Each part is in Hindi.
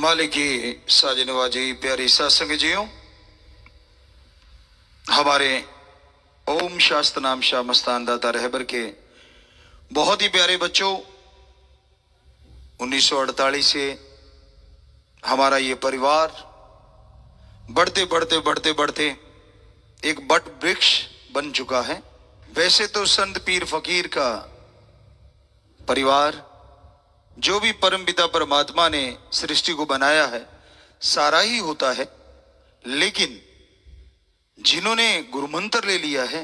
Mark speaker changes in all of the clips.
Speaker 1: मालिक की साजनवाजी प्यारी सत्संग जियो, हमारे ओम शास्त्र नाम शाह मस्तान दाता रहबर के बहुत ही प्यारे बच्चों, 1948 से हमारा ये परिवार बढ़ते बढ़ते बढ़ते बढ़ते एक बट वृक्ष बन चुका है। वैसे तो संत पीर फकीर का परिवार, जो भी परमपिता परमात्मा ने सृष्टि को बनाया है, सारा ही होता है, लेकिन जिन्होंने गुरु मंत्र ले लिया है,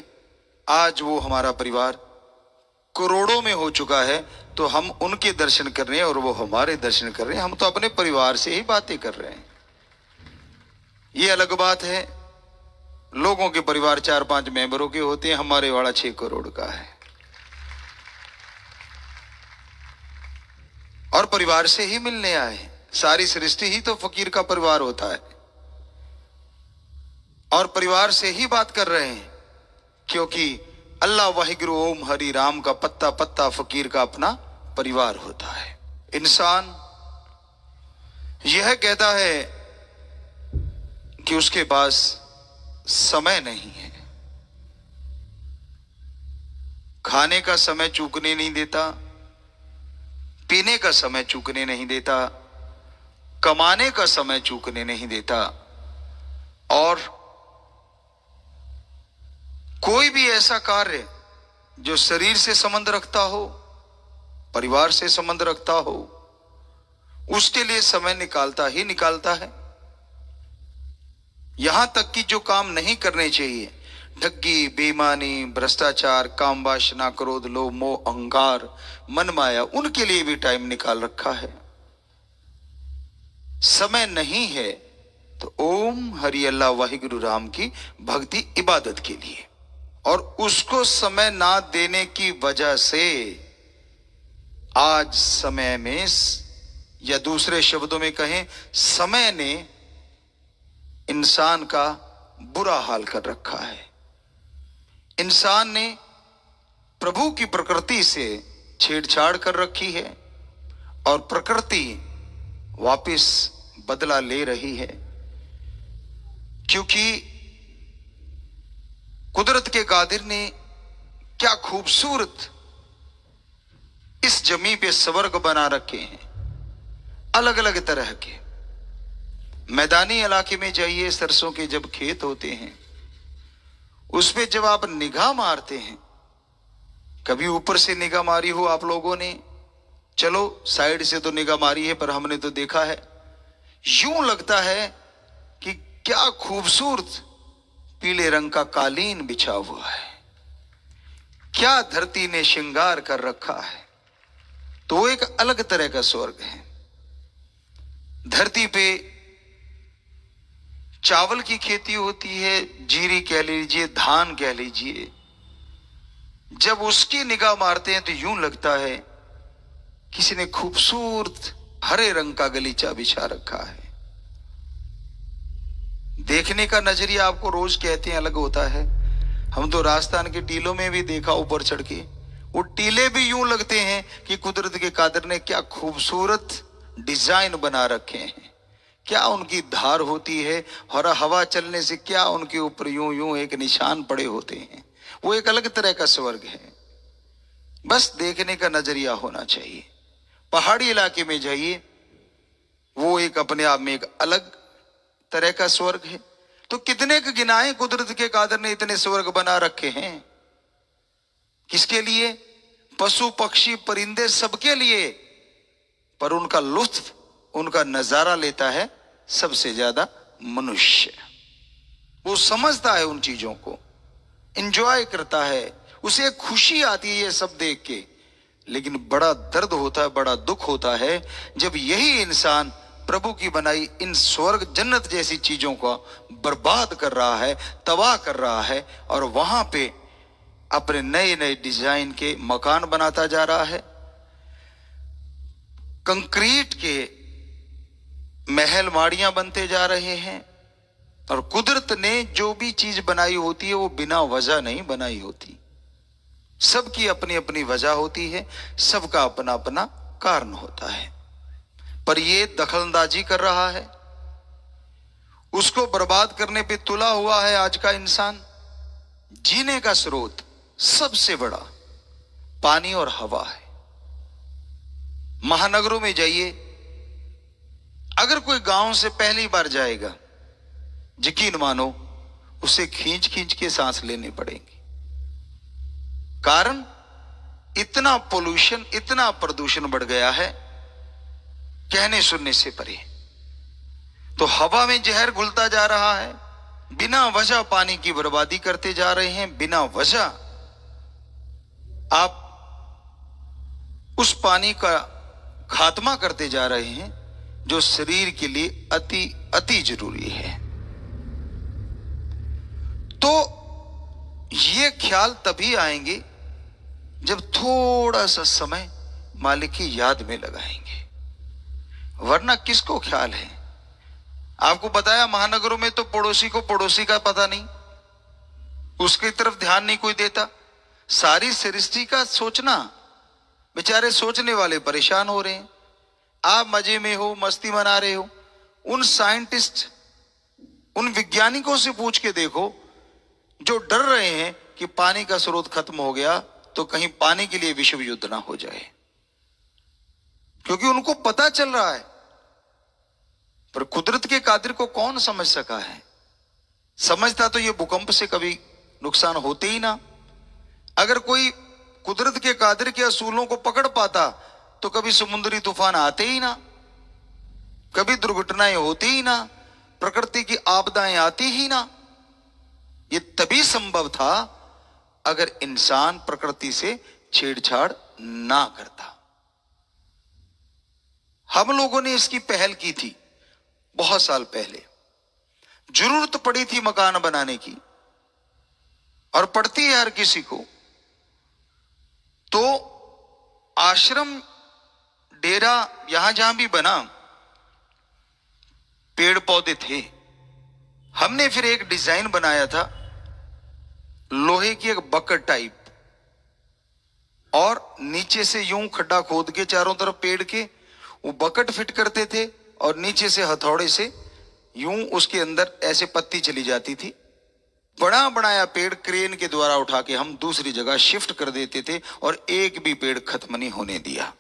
Speaker 1: आज वो हमारा परिवार करोड़ों में हो चुका है। तो हम उनके दर्शन कर रहे हैं और वो हमारे दर्शन कर रहे हैं। हम तो अपने परिवार से ही बातें कर रहे हैं। ये अलग बात है, लोगों के परिवार 4-5 मेंबरों के होते हैं, हमारे वाला 6 करोड़ का है। और परिवार से ही मिलने आए। सारी सृष्टि ही तो फकीर का परिवार होता है, और परिवार से ही बात कर रहे हैं, क्योंकि अल्लाह वाहिगुरु ओम हरि राम का पत्ता पत्ता फकीर का अपना परिवार होता है। इंसान यह कहता है कि उसके पास समय नहीं है, खाने का समय चूकने नहीं देता, पीने का समय चूकने नहीं देता, कमाने का समय चूकने नहीं देता, और कोई भी ऐसा कार्य जो शरीर से संबंध रखता हो, परिवार से संबंध रखता हो, उसके लिए समय निकालता ही निकालता है। यहां तक कि जो काम नहीं करने चाहिए, ठगी, बेईमानी, भ्रष्टाचार, काम वासना, क्रोध, लोभ, मोह, अहंकार, मन माया, उनके लिए भी टाइम निकाल रखा है। समय नहीं है तो ओम हरि अल्लाह वाहिगुरु राम की भक्ति इबादत के लिए, और उसको समय ना देने की वजह से आज समय में, या दूसरे शब्दों में कहें, समय ने इंसान का बुरा हाल कर रखा है। इंसान ने प्रभु की प्रकृति से छेड़छाड़ कर रखी है, और प्रकृति वापस बदला ले रही है, क्योंकि कुदरत के कादिर ने क्या खूबसूरत इस जमीन पे स्वर्ग बना रखे हैं, अलग अलग तरह के। मैदानी इलाके में जाइए, सरसों के जब खेत होते हैं, उस पे जब आप निगाह मारते हैं, कभी ऊपर से निगाह मारी हो आप लोगों ने, चलो साइड से तो निगाह मारी है, पर हमने तो देखा है, यूं लगता है कि क्या खूबसूरत पीले रंग का कालीन बिछा हुआ है, क्या धरती ने श्रृंगार कर रखा है। तो वो एक अलग तरह का स्वर्ग है। धरती पे चावल की खेती होती है, जीरी कह लीजिए, धान कह लीजिए, जब उसकी निगाह मारते हैं तो यूं लगता है किसी ने खूबसूरत हरे रंग का गलीचा बिछा रखा है। देखने का नजरिया आपको रोज कहते हैं अलग होता है। हम तो राजस्थान के टीलों में भी देखा, ऊपर चढ़ के वो टीले भी यूं लगते हैं कि कुदरत के कादिर ने क्या खूबसूरत डिजाइन बना रखे हैं, क्या उनकी धार होती है, और हवा चलने से क्या उनके ऊपर यूं यूं एक निशान पड़े होते हैं। वो एक अलग तरह का स्वर्ग है। बस देखने का नजरिया होना चाहिए। पहाड़ी इलाके में जाइए, वो एक अपने आप में एक अलग तरह का स्वर्ग है। तो कितने के गिनाए कुदरत के कादिर ने इतने स्वर्ग बना रखे हैं, किसके लिए? पशु पक्षी परिंदे सबके लिए, पर उनका लुत्फ, उनका नजारा लेता है सबसे ज्यादा मनुष्य। वो समझता है उन चीजों को, एंजॉय करता है, उसे खुशी आती है ये सब देख के। लेकिन बड़ा दर्द होता है, बड़ा दुख होता है जब यही इंसान प्रभु की बनाई इन स्वर्ग जन्नत जैसी चीजों को बर्बाद कर रहा है, तबाह कर रहा है, और वहां पे अपने नए नए डिजाइन के मकान बनाता जा रहा है, कंक्रीट के महल माड़ियां बनते जा रहे हैं। और कुदरत ने जो भी चीज बनाई होती है वो बिना वजह नहीं बनाई होती, सबकी अपनी अपनी वजह होती है, सबका अपना अपना कारण होता है। पर ये दखलंदाजी कर रहा है, उसको बर्बाद करने पे तुला हुआ है आज का इंसान। जीने का स्रोत सबसे बड़ा पानी और हवा है। महानगरों में जाइए, अगर कोई गांव से पहली बार जाएगा, यकीन मानो उसे खींच खींच के सांस लेने पड़ेंगे। कारण इतना पोल्यूशन, इतना प्रदूषण बढ़ गया है, कहने सुनने से परे। तो हवा में जहर घुलता जा रहा है, बिना वजह पानी की बर्बादी करते जा रहे हैं, बिना वजह आप उस पानी का खात्मा करते जा रहे हैं जो शरीर के लिए अति अति जरूरी है। तो ये ख्याल तभी आएंगे जब थोड़ा सा समय मालिक की याद में लगाएंगे, वरना किसको ख्याल है। आपको बताया महानगरों में तो पड़ोसी को पड़ोसी का पता नहीं, उसकी तरफ ध्यान नहीं कोई देता। सारी सृष्टि का सोचना, बेचारे सोचने वाले परेशान हो रहे हैं। आप मजे में हो, मस्ती मना रहे हो। उन साइंटिस्ट, उन वैज्ञानिकों से पूछ के देखो जो डर रहे हैं कि पानी का स्रोत खत्म हो गया तो कहीं पानी के लिए विश्व युद्ध ना हो जाए, क्योंकि उनको पता चल रहा है। पर कुदरत के कादिर को कौन समझ सका है? समझता तो ये भूकंप से कभी नुकसान होते ही ना। अगर कोई कुदरत के कादिर के असूलों को पकड़ पाता तो कभी समुद्री तूफान आते ही ना, कभी दुर्घटनाएं होती ही ना, प्रकृति की आपदाएं आती ही ना। ये तभी संभव था अगर इंसान प्रकृति से छेड़छाड़ ना करता। हम लोगों ने इसकी पहल की थी बहुत साल पहले। जरूरत पड़ी थी मकान बनाने की, और पड़ती है हर किसी को। तो आश्रम, डेरा, यहां जहां भी बना, पेड़ पौधे थे। हमने फिर एक डिजाइन बनाया था, लोहे की एक बकेट टाइप, और नीचे से यूं खड्डा खोद के चारों तरफ पेड़ के वो बकेट फिट करते थे, और नीचे से हथौड़े से यूं उसके अंदर ऐसे पत्ती चली जाती थी। बड़ा बनाया पेड़ क्रेन के द्वारा उठा के हम दूसरी जगह शिफ्ट कर देते थे, और एक भी पेड़ खत्म नहीं होने दिया।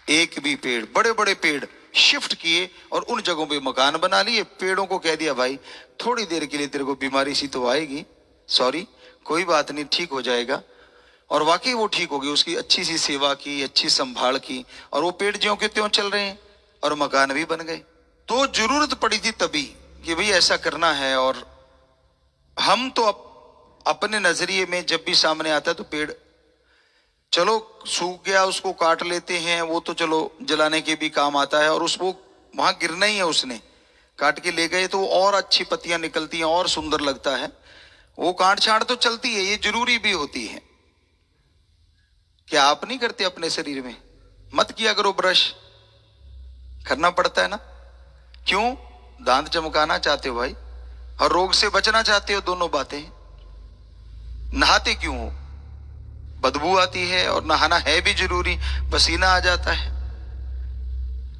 Speaker 1: एक भी पेड़, बड़े बड़े पेड़ शिफ्ट किए और उन जगहों पे मकान बना लिए। पेड़ों को कह दिया, भाई थोड़ी देर के लिए तेरे को बीमारी सी तो आएगी, सॉरी, कोई बात नहीं, ठीक हो जाएगा। और वाकई वो ठीक हो गई। उसकी अच्छी सी सेवा की, अच्छी संभाल की, और वो पेड़ ज्यों के त्यों चल रहे हैं, और मकान भी बन गए। तो जरूरत पड़ी थी तभी कि भाई ऐसा करना है। और हम तो अपने नजरिए में जब भी सामने आता तो पेड़, चलो सूख गया उसको काट लेते हैं, वो तो चलो जलाने के भी काम आता है, और उसको वहां गिरना ही है, उसने काट के ले गए तो और अच्छी पत्तियां निकलती हैं और सुंदर लगता है। वो काट छाट तो चलती है, ये जरूरी भी होती है। क्या आप नहीं करते अपने शरीर में? मत किया करो ब्रश, करना पड़ता है ना। क्यों? दांत चमकाना चाहते हो भाई, और रोग से बचना चाहते हो, दोनों बातें। नहाते क्यों हो? बदबू आती है, और नहाना है भी जरूरी, पसीना आ जाता है।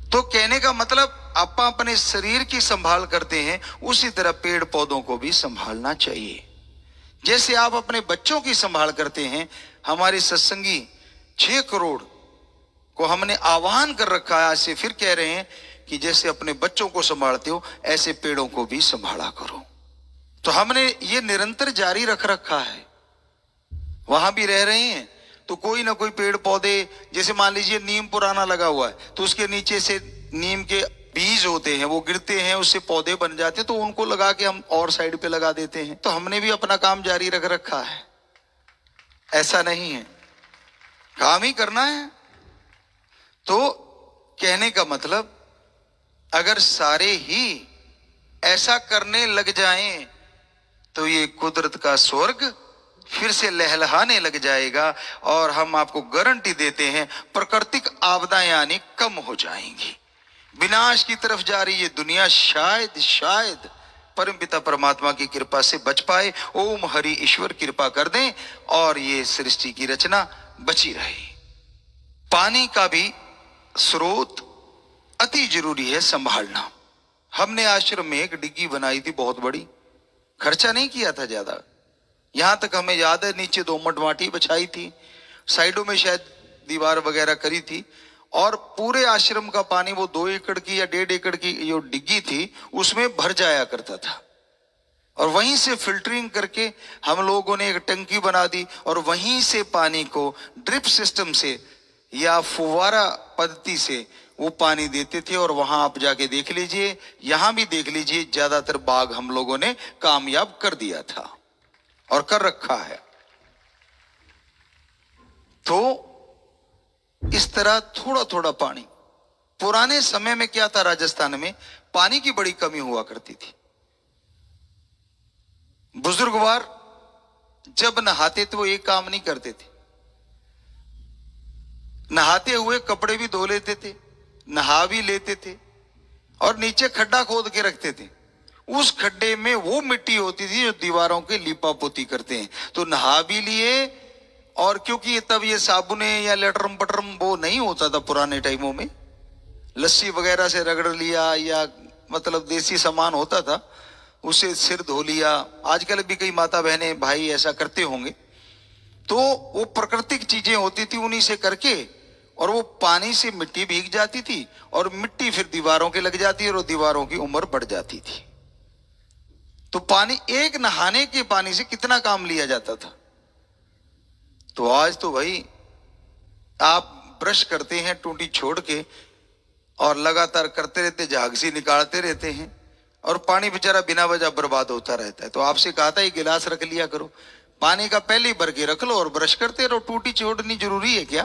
Speaker 1: तो कहने का मतलब आप अपने शरीर की संभाल करते हैं, उसी तरह पेड़ पौधों को भी संभालना चाहिए। जैसे आप अपने बच्चों की संभाल करते हैं। हमारे सत्संगी 6 करोड़ को हमने आह्वान कर रखा है, आज से फिर कह रहे हैं कि जैसे अपने बच्चों को संभालते हो ऐसे पेड़ों को भी संभाला करो। तो हमने ये निरंतर जारी रख रखा है। वहां भी रह रहे हैं तो कोई ना कोई पेड़ पौधे, जैसे मान लीजिए नीम पुराना लगा हुआ है, तो उसके नीचे से नीम के बीज होते हैं, वो गिरते हैं, उससे पौधे बन जाते हैं, तो उनको लगा के हम और साइड पे लगा देते हैं। तो हमने भी अपना काम जारी रख रखा है। ऐसा नहीं है, काम ही करना है। तो कहने का मतलब अगर सारे ही ऐसा करने लग जाएं तो ये कुदरत का स्वर्ग फिर से लहलहाने लग जाएगा, और हम आपको गारंटी देते हैं प्राकृतिक आपदाएं आनी कम हो जाएंगी। विनाश की तरफ जा रही ये दुनिया शायद परमपिता परमात्मा की कृपा से बच पाए। ओम हरि ईश्वर कृपा कर दें और ये सृष्टि की रचना बची रहे। पानी का भी स्रोत अति जरूरी है संभालना। हमने आश्रम में एक डिग्गी बनाई थी बहुत बड़ी, खर्चा नहीं किया था ज्यादा। यहां तक हमें याद है नीचे दोमट माटी बिछाई थी, साइडों में शायद दीवार वगैरह करी थी, और पूरे आश्रम का पानी वो 2 एकड़ की या 1.5 एकड़ की जो डिग्गी थी उसमें भर जाया करता था। और वहीं से फिल्टरिंग करके हम लोगों ने एक टंकी बना दी और वहीं से पानी को ड्रिप सिस्टम से या फुवारा पद्धति से वो पानी देते थे। और वहां आप जाके देख लीजिए, यहां भी देख लीजिए, ज्यादातर बाग हम लोगों ने कामयाब कर दिया था और कर रखा है। तो इस तरह थोड़ा थोड़ा पानी। पुराने समय में क्या था, राजस्थान में पानी की बड़ी कमी हुआ करती थी। बुजुर्गवार जब नहाते थे वो एक काम नहीं करते थे, नहाते हुए कपड़े भी धो लेते थे, नहा भी लेते थे और नीचे खड्डा खोद के रखते थे। उस खड्डे में वो मिट्टी होती थी जो दीवारों के लीपा पोती करते हैं। तो नहा भी लिए, और क्योंकि तब ये साबुने या लेटरम पटरम वो नहीं होता था पुराने टाइमों में, लस्सी वगैरह से रगड़ लिया या मतलब देसी सामान होता था उसे सिर धो लिया। आजकल भी कई माता बहनें भाई ऐसा करते होंगे। तो वो प्राकृतिक चीजें होती थी, उन्हीं से करके, और वो पानी से मिट्टी भीग जाती थी और मिट्टी फिर दीवारों के लग जाती और दीवारों की उम्र बढ़ जाती थी। तो पानी, एक नहाने के पानी से कितना काम लिया जाता था। तो आज तो भाई आप ब्रश करते हैं टूटी छोड़ के और लगातार करते रहते, झागसी निकालते रहते हैं और पानी बेचारा बिना वजह बर्बाद होता रहता है। तो आपसे कहा था ये गिलास रख लिया करो, पानी का पहले ही भर के रख लो और ब्रश करते रहो। टूटी छोड़नी जरूरी है क्या?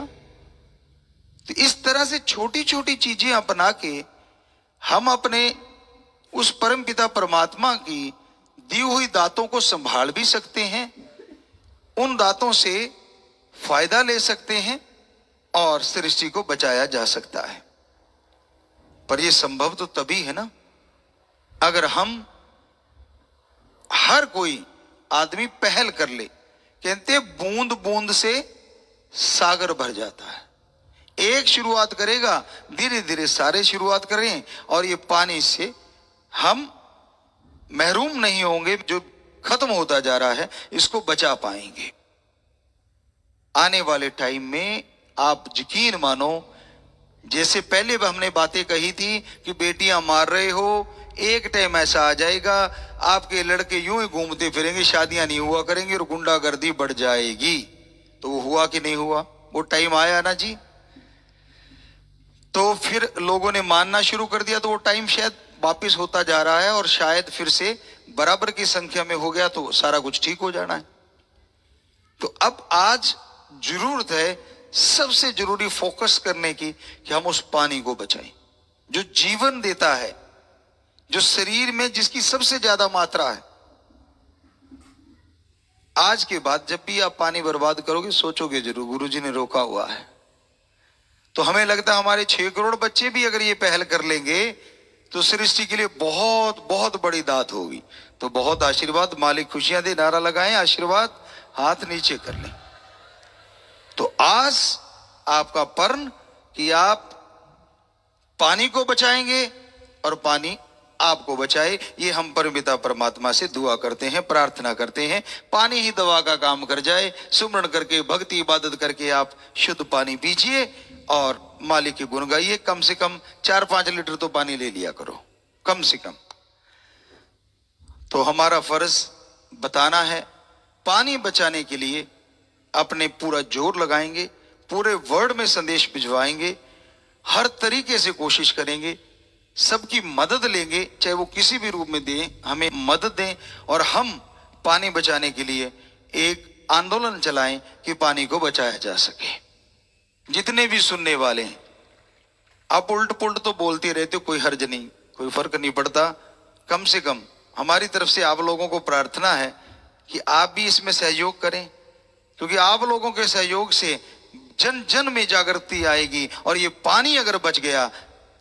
Speaker 1: तो इस तरह से छोटी छोटी चीजें अपना के हम अपने उस परम पिता परमात्मा की दी हुई दातों को संभाल भी सकते हैं, उन दातों से फायदा ले सकते हैं और सृष्टि को बचाया जा सकता है। पर यह संभव तो तभी है ना अगर हम, हर कोई आदमी पहल कर ले। कहते हैं बूंद बूंद से सागर भर जाता है। एक शुरुआत करेगा, धीरे धीरे सारे शुरुआत करें और ये पानी से हम महरूम नहीं होंगे। जो खत्म होता जा रहा है इसको बचा पाएंगे। आने वाले टाइम में आप यकीन मानो, जैसे पहले हमने बातें कही थी कि बेटियां मार रहे हो, एक टाइम ऐसा आ जाएगा आपके लड़के यूं ही घूमते फिरेंगे, शादियां नहीं हुआ करेंगी और गुंडागर्दी बढ़ जाएगी। तो वो हुआ कि नहीं हुआ? वो टाइम आया ना जी। तो फिर लोगों ने मानना शुरू कर दिया, तो वो टाइम शायद वापिस होता जा रहा है और शायद फिर से बराबर की संख्या में हो गया तो सारा कुछ ठीक हो जाना है। तो अब आज जरूरत है सबसे जरूरी फोकस करने की कि हम उस पानी को बचाएं जो जीवन देता है, जो शरीर में जिसकी सबसे ज्यादा मात्रा है। आज के बाद जब भी आप पानी बर्बाद करोगे सोचोगे जरूर गुरुजी ने रोका हुआ है। तो हमें लगता है हमारे 6 करोड़ बच्चे भी अगर ये पहल कर लेंगे तो सृष्टि के लिए बहुत बहुत बड़ी दात होगी। तो बहुत आशीर्वाद, मालिक खुशियां दे, नारा लगाएं, आशीर्वाद, हाथ नीचे कर लें। तो आज आपका पर्न कि आप पानी को बचाएंगे और पानी आपको बचाए, ये हम परमपिता परमात्मा से दुआ करते हैं, प्रार्थना करते हैं। पानी ही दवा का काम कर जाए। सुमरण करके, भक्ति इबादत करके आप शुद्ध पानी पीजिए और मालिक के गुण गाइए। कम से कम 4-5 लीटर तो पानी ले लिया करो, कम से कम। तो हमारा फर्ज बताना है, पानी बचाने के लिए अपने पूरा जोर लगाएंगे, पूरे वर्ल्ड में संदेश भिजवाएंगे, हर तरीके से कोशिश करेंगे, सबकी मदद लेंगे, चाहे वो किसी भी रूप में दें, हमें मदद दें और हम पानी बचाने के लिए एक आंदोलन चलाएं कि पानी को बचाया जा सके। जितने भी सुनने वाले हैं, आप उल्ट पुल्ट तो बोलते रहते हो, कोई हर्ज नहीं, कोई फर्क नहीं पड़ता। कम से कम हमारी तरफ से आप लोगों को प्रार्थना है कि आप भी इसमें सहयोग करें, क्योंकि आप लोगों के सहयोग से जन जन में जागृति आएगी और ये पानी अगर बच गया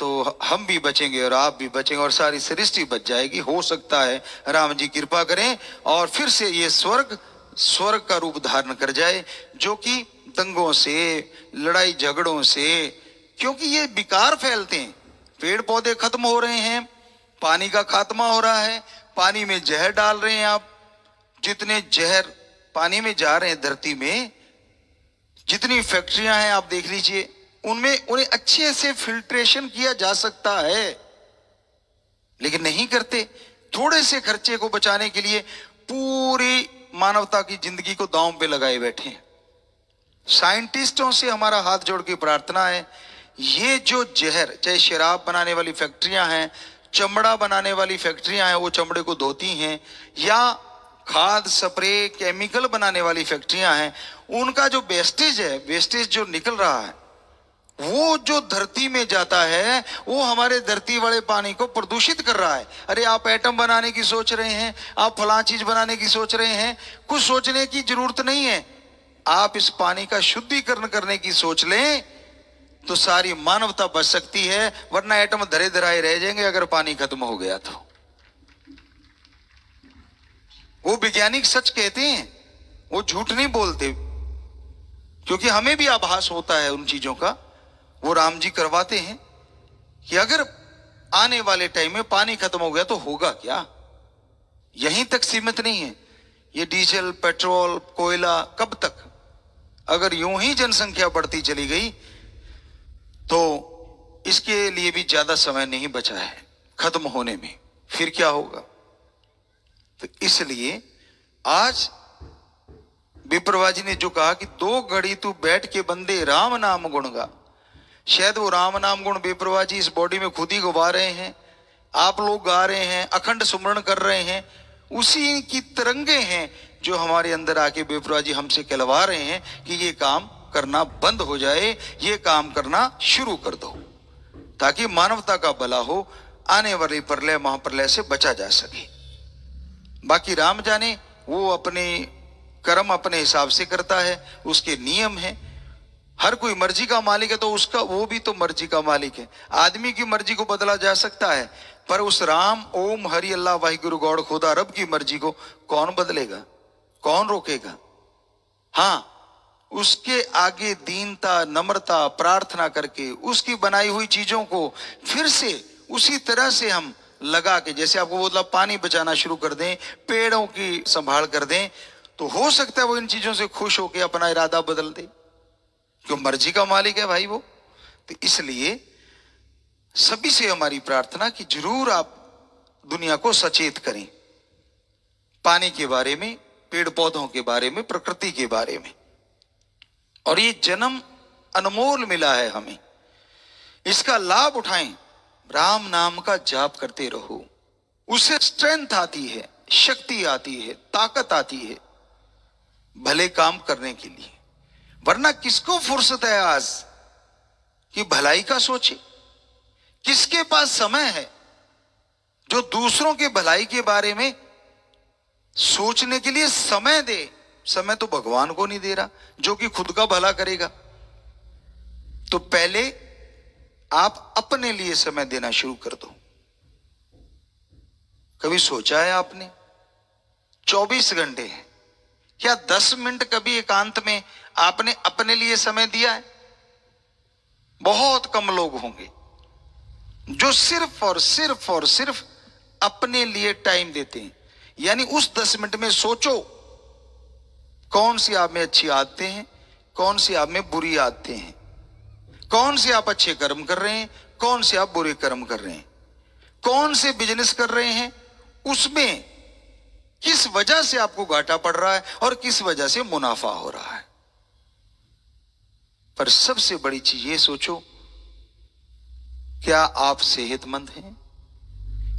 Speaker 1: तो हम भी बचेंगे और आप भी बचेंगे और सारी सृष्टि बच जाएगी। हो सकता है राम जी कृपा करें और फिर से ये स्वर्ग का रूप धारण कर जाए, जो कि दंगों से, लड़ाई झगड़ों से, क्योंकि ये विकार फैलते हैं, पेड़ पौधे खत्म हो रहे हैं, पानी का खात्मा हो रहा है, पानी में जहर डाल रहे हैं आप। जितने जहर पानी में जा रहे हैं धरती में, जितनी फैक्ट्रियां हैं आप देख लीजिए, उनमें उन्हें अच्छे से फिल्ट्रेशन किया जा सकता है, लेकिन नहीं करते। थोड़े से खर्चे को बचाने के लिए पूरी मानवता की जिंदगी को दांव पे लगाए बैठे हैं। साइंटिस्टों से हमारा हाथ जोड़ के प्रार्थना है, ये जो जहर, चाहे शराब बनाने वाली फैक्ट्रियां हैं, चमड़ा बनाने वाली फैक्ट्रियां हैं, वो चमड़े को धोती हैं, या खाद स्प्रे केमिकल बनाने वाली फैक्ट्रियां हैं, उनका जो वेस्टेज है, वेस्टेज जो निकल रहा है, वो जो धरती में जाता है, वो हमारे धरती वाले पानी को प्रदूषित कर रहा है। अरे आप एटम बनाने की सोच रहे हैं, आप फलां चीज बनाने की सोच रहे हैं, कुछ सोचने की जरूरत नहीं है। आप इस पानी का शुद्धिकरण करने की सोच लें तो सारी मानवता बच सकती है, वरना एटम धरे धराए रह जाएंगे अगर पानी खत्म हो गया तो। वो वैज्ञानिक सच कहते हैं, वो झूठ नहीं बोलते, क्योंकि हमें भी आभास होता है उन चीजों का। वो राम जी करवाते हैं कि अगर आने वाले टाइम में पानी खत्म हो गया तो होगा क्या। यहीं तक सीमित नहीं है ये डीजल, पेट्रोल, कोयला, कब तक? अगर यूं ही जनसंख्या बढ़ती चली गई तो इसके लिए भी ज्यादा समय नहीं बचा है खत्म होने में, फिर क्या होगा। तो इसलिए आज विप्रवा जी ने जो कहा कि 2 घड़ी तू बैठ के बंदे राम नाम गुण गा, शायद वो राम नाम गुण विप्रवा जी इस बॉडी में खुद ही गवा रहे हैं, आप लोग गा रहे हैं, अखंड सुमरण कर रहे हैं, उसी की तरंगे हैं जो हमारे अंदर आके विप्रवा जी हमसे कहलवा रहे हैं कि ये काम करना बंद हो जाए, ये काम करना शुरू कर दो, ताकि मानवता का भला हो, आने वाली प्रलय महाप्रलय से बचा जा सके। बाकी राम जाने, वो अपने कर्म अपने हिसाब से करता है, उसके नियम है। हर कोई मर्जी का मालिक है तो उसका, वो भी तो मर्जी का मालिक है। आदमी की मर्जी को बदला जा सकता है, पर उस राम ओम हरि अल्लाह वाहिगुरु गौड़ खुदा रब की मर्जी को कौन बदलेगा, कौन रोकेगा। हाँ, उसके आगे दीनता, नम्रता, प्रार्थना करके उसकी बनाई हुई चीजों को फिर से उसी तरह से हम लगा के, जैसे आपको बोला पानी बचाना शुरू कर दें, पेड़ों की संभाल कर दें, तो हो सकता है वो इन चीजों से खुश होकर अपना इरादा बदल दे, क्यों मर्जी का मालिक है भाई वो। तो इसलिए सभी से हमारी प्रार्थना कि जरूर आप दुनिया को सचेत करें पानी के बारे में, पेड़ पौधों के बारे में, प्रकृति के बारे में। और ये जन्म अनमोल मिला है हमें, इसका लाभ उठाएं। राम नाम का जाप करते रहो, उससे स्ट्रेंथ आती है, शक्ति आती है, ताकत आती है भले काम करने के लिए। वरना किसको फुर्सत है आज कि भलाई का सोचे? किसके पास समय है जो दूसरों के भलाई के बारे में सोचने के लिए समय दे? समय तो भगवान को नहीं दे रहा जो कि खुद का भला करेगा। तो पहले आप अपने लिए समय देना शुरू कर दो। कभी सोचा है आपने 24 घंटे हैं, क्या 10 मिनट कभी एकांत में आपने अपने लिए समय दिया है? बहुत कम लोग होंगे जो सिर्फ और सिर्फ और सिर्फ अपने लिए टाइम देते हैं। यानी उस 10 मिनट में सोचो कौन सी आप में अच्छी आदतें हैं, कौन सी आप में बुरी आदतें हैं, कौन से आप अच्छे कर्म कर रहे हैं, कौन से आप बुरे कर्म कर रहे हैं, कौन से बिजनेस कर रहे हैं, उसमें किस वजह से आपको घाटा पड़ रहा है और किस वजह से मुनाफा हो रहा है। पर सबसे बड़ी चीज ये सोचो, क्या आप सेहतमंद हैं?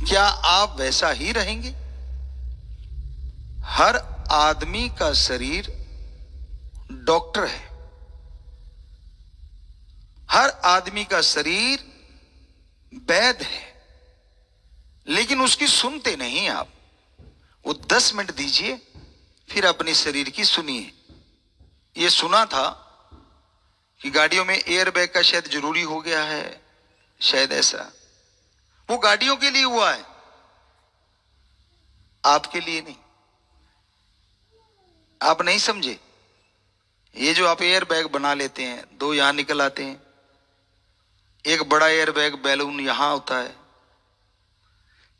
Speaker 1: क्या आप वैसा ही रहेंगे? हर आदमी का शरीर डॉक्टर है, हर आदमी का शरीर वैद्य है, लेकिन उसकी सुनते नहीं आप। वो 10 मिनट दीजिए, फिर अपने शरीर की सुनिए। ये सुना था कि गाड़ियों में एयर बैग का शायद जरूरी हो गया है, शायद ऐसा। वो गाड़ियों के लिए हुआ है, आपके लिए नहीं। आप नहीं समझे। ये जो आप एयर बैग बना लेते हैं, 2 यहां निकल आते हैं, एक बड़ा एयर बैग बैलून यहां होता है,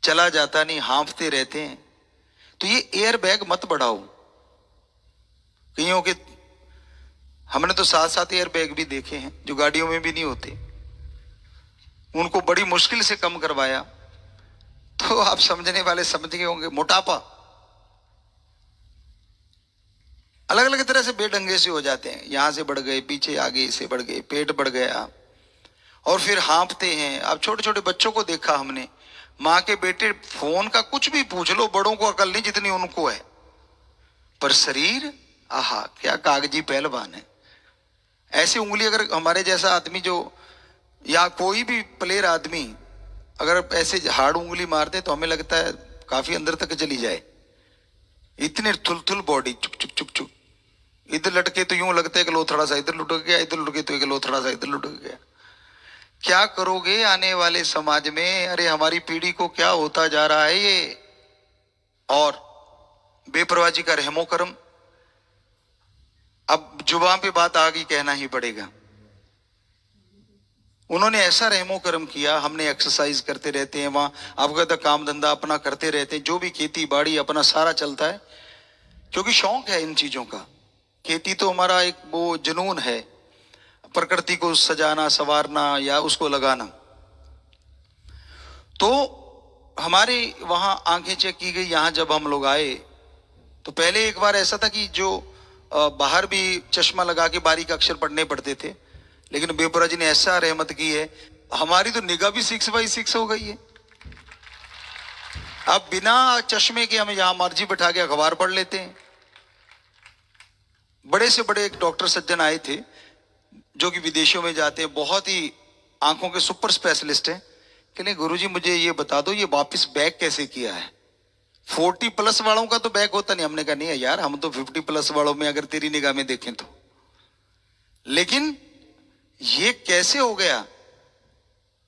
Speaker 1: चला जाता नहीं, हाँफते रहते हैं। तो ये एयर बैग मत बढ़ाओ। कईयों के हमने तो 7-7 एयर बैग भी देखे हैं जो गाड़ियों में भी नहीं होते, उनको बड़ी मुश्किल से कम करवाया। तो आप समझने वाले समझ गए होंगे, मोटापा अलग अलग तरह से बेढंगे से हो जाते हैं, यहां से बढ़ गए, पीछे आगे से बढ़ गए, पेट बढ़ गया, और फिर हाँफते हैं। अब छोटे छोटे बच्चों को देखा हमने, माँ के बेटे फोन का कुछ भी पूछ लो, बड़ों को अकल नहीं जितनी उनको है, पर शरीर आहा क्या कागजी पहलवान है। ऐसी उंगली अगर हमारे जैसा आदमी जो, या कोई भी प्लेयर आदमी अगर ऐसे हार्ड उंगली मारते तो हमें लगता है काफी अंदर तक चली जाए, इतने थुल बॉडी, चुक चुक चुक चुक। इधर लटके तो यूं लगता है कि लोथड़ा सा इधर लुटक गया, इधर लुटके तो एक लोथड़ा सा इधर लुटक गया। क्या करोगे आने वाले समाज में? अरे हमारी पीढ़ी को क्या होता जा रहा है ये। और बेपरवाही का रहमो करम। अब जुबान पे बात आ गई, कहना ही पड़ेगा। उन्होंने ऐसा रहमो करम किया, हमने एक्सरसाइज करते रहते हैं वहां, आपका तो काम धंधा अपना करते रहते हैं, जो भी खेती बाड़ी अपना सारा चलता है, क्योंकि शौक है इन चीजों का। खेती तो हमारा एक वो जुनून है, प्रकृति को सजाना संवारना या उसको लगाना। तो हमारे वहां आंखें चेक की गई। यहां जब हम लोग आए तो पहले एक बार ऐसा था कि जो बाहर भी चश्मा लगा के बारीक अक्षर पढ़ने पड़ते थे, लेकिन बेपुरा जी ने ऐसा रहमत की है, हमारी तो निगाह भी 6x6 हो गई है। अब बिना चश्मे के हम यहां मर्जी बैठा के अखबार पढ़ लेते हैं। बड़े से बड़े एक डॉक्टर सज्जन आए थे जो कि विदेशों में जाते हैं, बहुत ही आंखों के सुपर स्पेशलिस्ट हैं। कहने गुरुजी मुझे ये बता दो, ये वापस बैक कैसे किया है? 40+ वालों का तो बैक होता नहीं। हमने कहा नहीं है यार, हम तो 50+ वालों में अगर तेरी निगाह में देखें तो, लेकिन ये कैसे हो गया?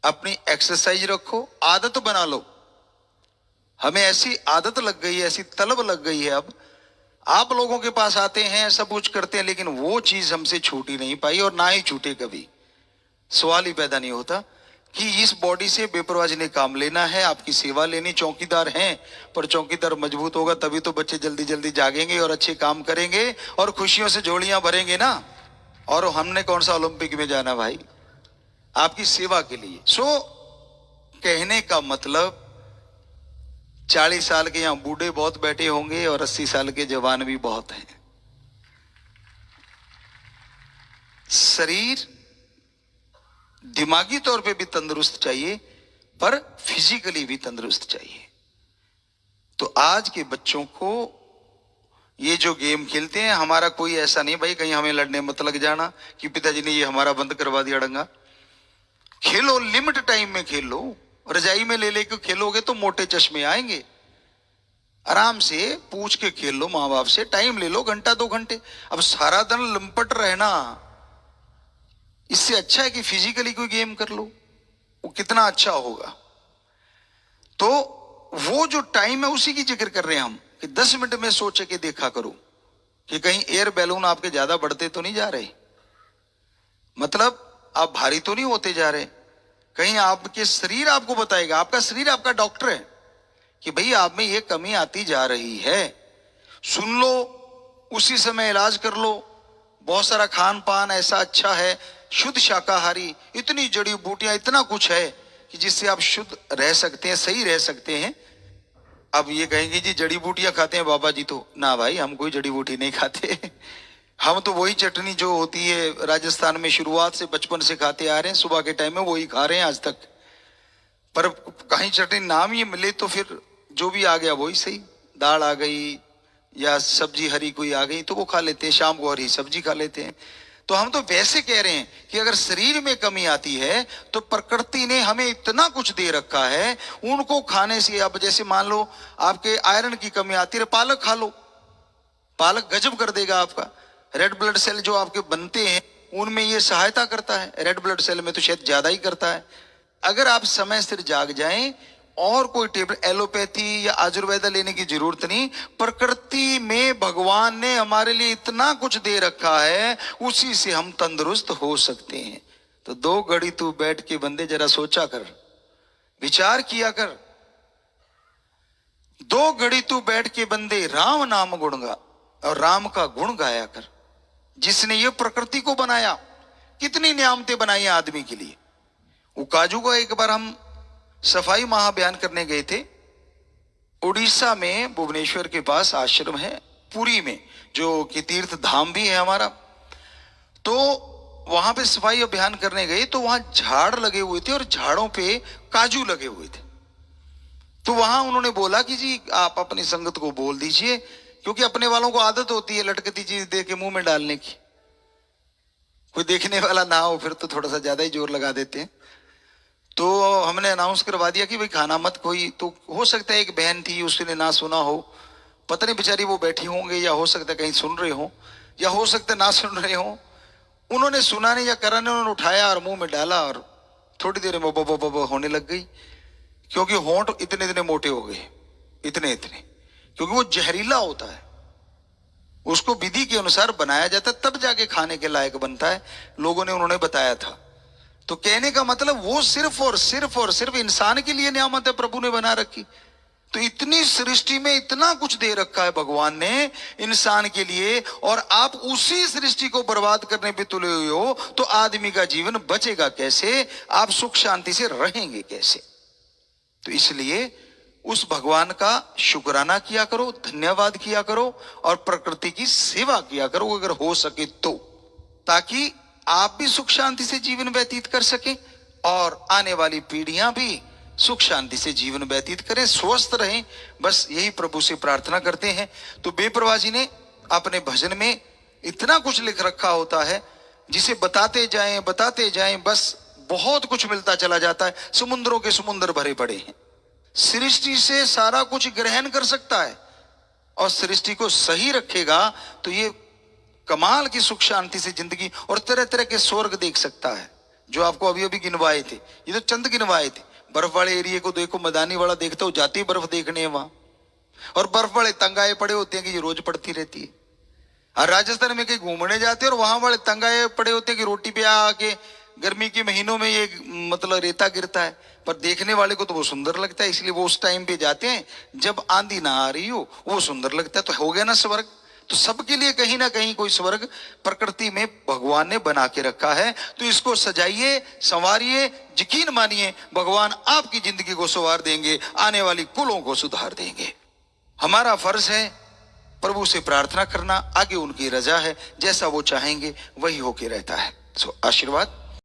Speaker 1: अपनी एक्सरसाइज रखो, आदत बना लो। हमें ऐसी आदत लग गई है, ऐसी तलब लग गई है। अब आप लोगों के पास आते हैं, सब कुछ करते हैं, लेकिन वो चीज हमसे छूटी नहीं पाई और ना ही छूटे कभी। सवाल ही पैदा नहीं होता कि इस बॉडी से बेपरवाही ने काम लेना है, आपकी सेवा लेनी। चौकीदार हैं, पर चौकीदार मजबूत होगा तभी तो बच्चे जल्दी जल्दी जागेंगे और अच्छे काम करेंगे और खुशियों से झोलियां भरेंगे ना। और हमने कौन सा ओलंपिक में जाना भाई, आपकी सेवा के लिए। सो कहने का मतलब 40 साल के यहां बूढ़े बहुत बैठे होंगे और 80 साल के जवान भी बहुत हैं। शरीर दिमागी तौर पे भी तंदुरुस्त चाहिए, पर फिजिकली भी तंदुरुस्त चाहिए। तो आज के बच्चों को ये जो गेम खेलते हैं, हमारा कोई ऐसा नहीं भाई कहीं हमें लड़ने मत लग जाना कि पिताजी ने ये हमारा बंद करवा दिया डंगा। खेलो, लिमिट टाइम में खेलो। रजाई में ले लेके खेलोगे तो मोटे चश्मे आएंगे। आराम से पूछ के खेल लो, माँ बाप से टाइम ले लो, घंटा 2 घंटे। अब सारा दिन लंपट रहना, इससे अच्छा है कि फिजिकली कोई गेम कर लो, वो कितना अच्छा होगा। तो वो जो टाइम है उसी की जिक्र कर रहे हैं हम, कि 10 मिनट में सोच के देखा करो कि कहीं एयर बैलून आपके ज्यादा बढ़ते तो नहीं जा रहे, मतलब आप भारी तो नहीं होते जा रहे। कहीं आपके शरीर आपको बताएगा, आपका शरीर आपका डॉक्टर है कि भाई आप में ये कमी आती जा रही है। सुन लो, उसी समय इलाज कर लो। बहुत सारा खान पान ऐसा अच्छा है, शुद्ध शाकाहारी, इतनी जड़ी बूटियां, इतना कुछ है कि जिससे आप शुद्ध रह सकते हैं, सही रह सकते हैं। अब ये कहेंगे जी जड़ी बूटियां खाते हैं बाबा जी, तो ना भाई हम कोई जड़ी बूटी नहीं खाते। हम तो वही चटनी जो होती है राजस्थान में शुरुआत से बचपन से खाते आ रहे हैं, सुबह के टाइम में वही खा रहे हैं आज तक। पर कहीं चटनी नाम ये मिले तो फिर जो भी आ गया वही सही, दाल आ गई या सब्जी हरी कोई आ गई तो वो खा लेते हैं, शाम को हरी सब्जी खा लेते हैं। तो हम तो वैसे कह रहे हैं कि अगर शरीर में कमी आती है तो प्रकृति ने हमें इतना कुछ दे रखा है, उनको खाने से। अब जैसे मान लो आपके आयरन की कमी आती है, पालक खा लो, पालक गजब कर देगा आपका। रेड ब्लड सेल जो आपके बनते हैं उनमें ये सहायता करता है, रेड ब्लड सेल में तो शायद ज्यादा ही करता है। अगर आप समय सिर जाग जाएं, और कोई टेबल एलोपैथी या आयुर्वेदा लेने की जरूरत नहीं। प्रकृति में भगवान ने हमारे लिए इतना कुछ दे रखा है, उसी से हम तंदुरुस्त हो सकते हैं। तो 2 घड़ी तू बैठ के बंदे जरा सोचा कर, विचार किया कर। 2 घड़ी तू बैठ के बंदे राम नाम गुण गा और राम का गुण गाया कर। जिसने ये प्रकृति को बनाया, कितनी नियामतें बनाई आदमी के लिए। वो काजू का एक बार हम सफाई महाअभियान करने गए थे उड़ीसा में, भुवनेश्वर के पास आश्रम है पुरी में, जो कि तीर्थ धाम भी है हमारा। तो वहां पे सफाई अभियान करने गए तो वहां झाड़ लगे हुए थे और झाड़ों पे काजू लगे हुए थे। तो वहां उन्होंने बोला कि जी आप अपनी संगत को बोल दीजिए, क्योंकि अपने वालों को आदत होती है लटकती चीज दे के मुंह में डालने की। कोई देखने वाला ना हो फिर तो थोड़ा सा ज्यादा ही जोर लगा देते हैं। तो हमने अनाउंस करवा दिया कि भाई खाना मत कोई। तो हो सकता है एक बहन थी, उसने ना सुना हो, पता नहीं बेचारी वो बैठी होंगे, या हो सकता है कहीं सुन रहे हो, या हो सकता है ना सुन रहे हो। उन्होंने सुना नहीं या करा नहीं, उन्होंने उठाया और मुंह में डाला और थोड़ी देर में बो होने लग गई, क्योंकि होंठ इतने इतने मोटे हो गए, इतने इतने, क्योंकि वो जहरीला होता है। उसको विधि के अनुसार बनाया जाता है तब जाके खाने के लायक बनता है, लोगों ने उन्होंने बताया था। तो कहने का मतलब वो सिर्फ और सिर्फ इंसान के लिए नियामत है प्रभु ने बना रखी। तो इतनी सृष्टि में इतना कुछ दे रखा है भगवान ने इंसान के लिए, और आप उसी सृष्टि को बर्बाद करने पे तुले हुए हो, तो आदमी का जीवन बचेगा कैसे, आप सुख शांति से रहेंगे कैसे। तो इसलिए उस भगवान का शुक्राना किया करो, धन्यवाद किया करो और प्रकृति की सेवा किया करो अगर हो सके तो, ताकि आप भी सुख शांति से जीवन व्यतीत कर सके और आने वाली पीढ़ियां भी सुख शांति से जीवन व्यतीत करें, स्वस्थ रहें। बस यही प्रभु से प्रार्थना करते हैं। तो बेप्रवाह जी ने अपने भजन में इतना कुछ लिख रखा होता है, जिसे बताते जाएं बस बहुत कुछ मिलता चला जाता है। समुद्रों के समुद्र भरे पड़े हैं। सृष्टि से सारा कुछ ग्रहण कर सकता है और सृष्टि को सही रखेगा तो ये कमाल की सुख शांति से जिंदगी और तरह तरह के स्वर्ग देख सकता है, जो आपको अभी अभी गिनवाए थे। ये तो चंद गिनवाए थे। बर्फ वाले एरिया को देखो, मैदानी वाला देखता हो, जाती बर्फ देखने है वहां, और बर्फ वाले तंगाए पड़े होते हैं कि ये रोज पड़ती रहती है। और राजस्थान में कहीं घूमने जाते हैं और वहां वाले तंगाए पड़े होते हैं कि रोटी पे आके गर्मी के महीनों में ये मतलब रेता गिरता है, पर देखने वाले को तो वो सुंदर लगता है, इसलिए वो उस टाइम पे जाते हैं जब आंधी ना आ रही हो, वो सुंदर लगता है। तो हो गया ना स्वर्ग। तो सबके लिए कहीं ना कहीं कोई स्वर्ग प्रकृति में भगवान ने बना के रखा है। तो इसको सजाइए, संवारिए, यकीन मानिए भगवान आपकी जिंदगी को संवार देंगे, आने वाली कुलों को सुधार देंगे। हमारा फर्ज है प्रभु से प्रार्थना करना, आगे उनकी रजा है, जैसा वो चाहेंगे वही होके रहता है। सो आशीर्वाद।